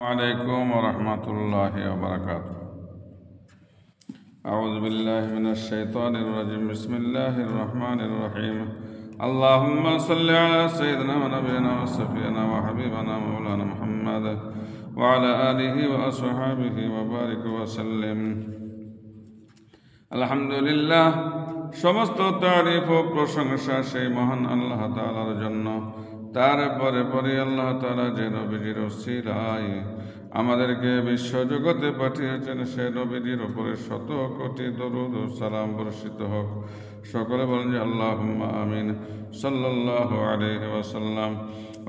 عليكم ورحمة الله وبركاته. أعوذ بالله من الشيطان الرجيم. بسم الله الرحمن الرحيم. اللهم صل على سيدنا ونبينا وصفينا وحبيبنا مولانا محمد وعلى آله وأصحابه وبارك وسلم. আলহামদুলিল্লাহ, সমস্ত তারিফ ও প্রশংসা সেই মহান আল্লাহ তাআলার জন্য। তারপরে পরে আল্লাহ তাআলা যে নবীজির উসিলায় আমাদেরকে বিশ্বজগতে পাঠিয়েছেন, সে নবীজির উপরে শত কোটি দরুদ ও সালাম বর্ষিত হোক। সকলে বলেন যে আল্লাহুম্মা আমিন। সাল্লাল্লাহু আলাইহি ওয়াসাল্লাম।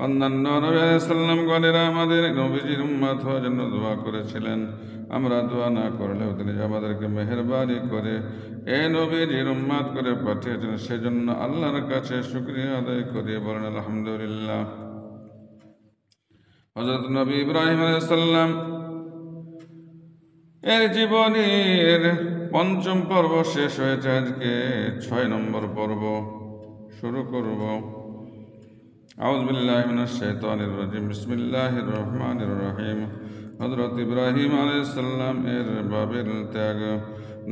অন্যান্য নবী আলাইহিস সালাম গণেরা আমাদের নবীজির উম্মত হওয়ার জন্য দোয়া করেছিলেন। আমরা দোয়া না করলেও তিনি আমাদেরকে মেহেরবানি করে এই নবীজির উম্মত করে পাঠিয়েছেন, সেজন্য আল্লাহর কাছে শুকরিয়া আদায় করিয়ে বলেন আলহামদুলিল্লাহ। হযরত নবী ইব্রাহিম আলাইহিস সালাম এর জীবনের পঞ্চম পর্ব শেষ হয়েছে। আজকে 6 নম্বর পর্ব শুরু করব। আউযু বিল্লাহি মিনাশ শাইতানির রাজিম। বিসমিল্লাহির রহমানির রহিম। হযরত ইব্রাহিম আলাইহিস সালাম এর বাবিল ত্যাগ,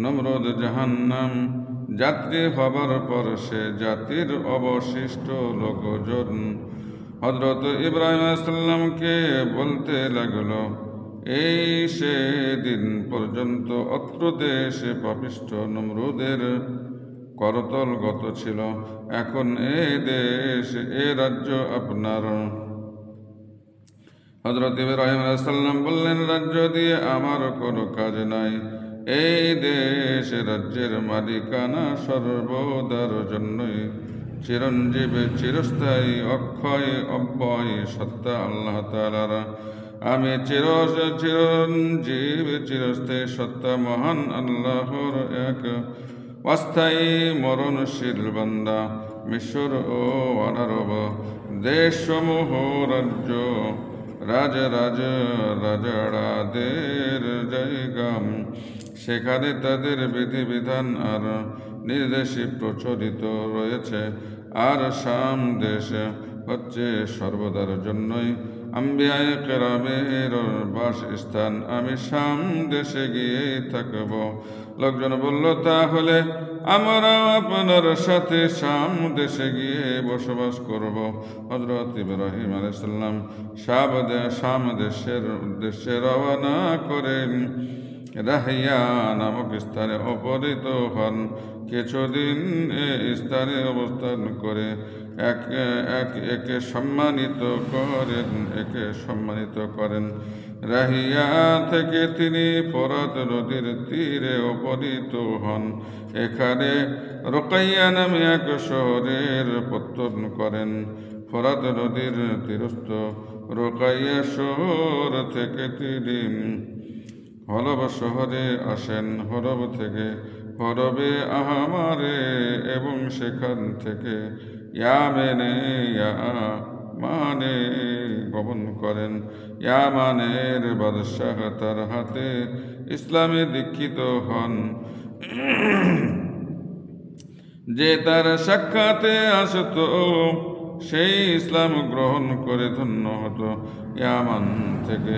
নমরুদ জাহান্নাম যাত্রী হবার পর সে জাতির অবশিষ্ট লোকজন হযরত ইব্রাহিম আলাইহিস সালামকে বলতে লাগলো, এই সে দিন পর্যন্ত অত্র দেশে পাপিষ্ঠ নমরুদের করতল গত ছিল, এখন এই দেশ এ রাজ্য আপনার। হযরত ইব্রাহিম আলাইহিস সালাম বললেন, রাজ্য দিয়ে আমার কোনো কাজ নাই, এই দেশ রাজ্যের মালিকানা সর্বদার জন্যই চিরঞ্জীব চিরস্থায়ী অক্ষয় অব্যয় সত্তা আল্লাহ তাআলার। আমি চিরঞ্জীব চিরস্থায়ী সত্তা মহান আল্লাহর এক অস্থায়ী মরণশীল বান্দা। মিশর ও অনারব দেশসমূহ রাজ্য রাজাড়াদের জায়গা, সেখানে তাদের বিধিবিধান আর নির্দেশই প্রচলিত রয়েছে। আর শাম দেশ হচ্ছে সর্বদার জন্যই আম্বিয়ায়ে কেরামের বাসস্থান। আমি শাম দেশে গিয়েই থাকব। লোকজন বলল, তাহলে আমরা আপনার সাথে শাম দেশে গিয়ে বসবাস করব। হযরত ইব্রাহিম আলাইহিস সালাম শাম দেশের উদ্দেশ্যে রওনা করেন। রাহিয়া নামক স্থানে উপনীত হন। কিছুদিন এই স্থানে অবস্থান করে একে সম্মানিত করেন। রাহিয়া থেকে তিনি ফোরাত নদীর তীরে উপনীত হন। এখানে রোকাইয়া নামে এক শহরের পত্তন করেন। ফোরাত নদীর তীরস্থ রোকাইয়া শহর থেকে তিনি হলব শহরে আসেন। হলব থেকে হরবে আহমারে এবং সেখান থেকে ইয়ামানে গমন করেন। ইয়ামানের বাদশাহ তার হাতে ইসলামে দীক্ষিত হন। যে তার সাক্ষাতে আসত সেই ইসলাম গ্রহণ করে ধন্য হতো। ইয়ামান থেকে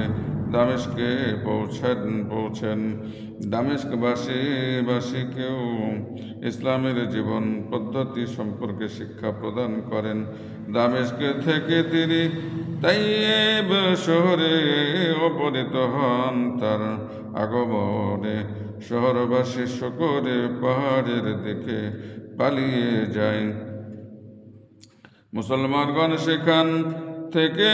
দামেস্কে পৌঁছেন। দামেস্কবাসীকেও ইসলামের জীবন পদ্ধতি সম্পর্কে শিক্ষা প্রদান করেন। দামেস্ক থেকে তিনি তাইয়েব শহরে উপনীত হন। তার আগমনে শহরবাসী শোকরে পাহাড়ের দিকে পালিয়ে যায়। মুসলমানগণ সেখান থেকে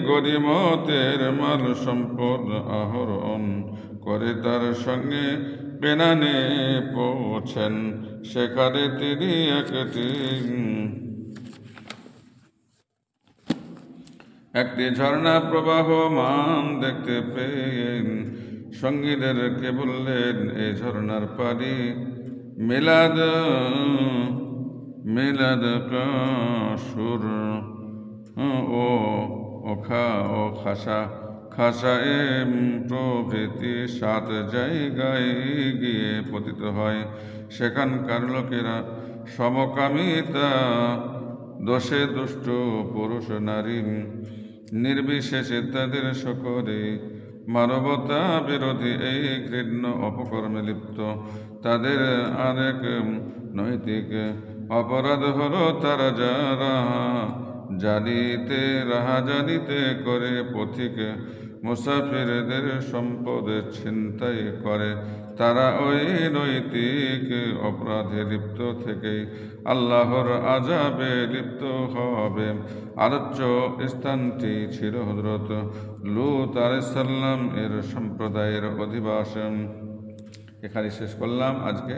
গনিমতের মাল সম্পদ আহরণ করে তার সঙ্গে কেনানে পৌঁছেন। সেখানে তিনি একটি ঝর্ণা প্রবাহমান দেখতে পেয়ে সঙ্গীদেরকে বললেন, এই ঝর্ণার পানি মিলাদ কাসুর ও খাসা প্রভৃতি 7 জায়গায় গিয়ে পতিত হয়। সেখানকার লোকেরা সমকামিতা দোষে দুষ্ট পুরুষ নারী নির্বিশেষে তাদের সকলে মানবতা বিরোধী এই ঘৃণ্য অপকর্মে লিপ্ত। তাদের আরেক নৈতিক অপরাধ হলো তারা যারা রাহাজানিতে করে পথিক মুসাফিরদের সম্পদ ছিনতাই করে। তারা ওই নৈতিক অপরাধে লিপ্ত থেকেই আল্লাহর আযাবে লিপ্ত হবে। আলোচ্য স্থানটি ছিল হযরত লূত আলাইহিস সালাম এর সম্প্রদায়ের অধিবাসন। এখানে শেষ করলাম আজকে।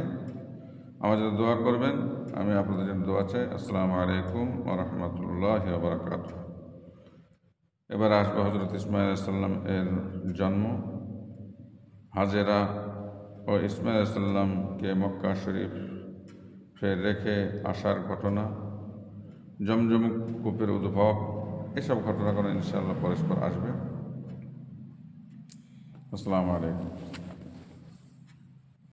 আমার জন্য দোয়া করবেন, আমি আপনাদের জন্য দোয়া চাই। আসসালামু আলাইকুম ওয়া রাহমাতুল্লাহি ওয়া বারাকাতুহু। এবার আসবে হযরত ইসমাঈল আলাইহিস সালাম এর জন্ম, হাজেরা ও ইসমাঈল আলাইহিস সালামকে মক্কা শরীফ ফের রেখে আসার ঘটনা, জমজম কূপের উদ্ভব, এসব ঘটনাগুলো ইনশাআল্লাহ পরস্পর আসবে। আসসালামু আলাইকুম।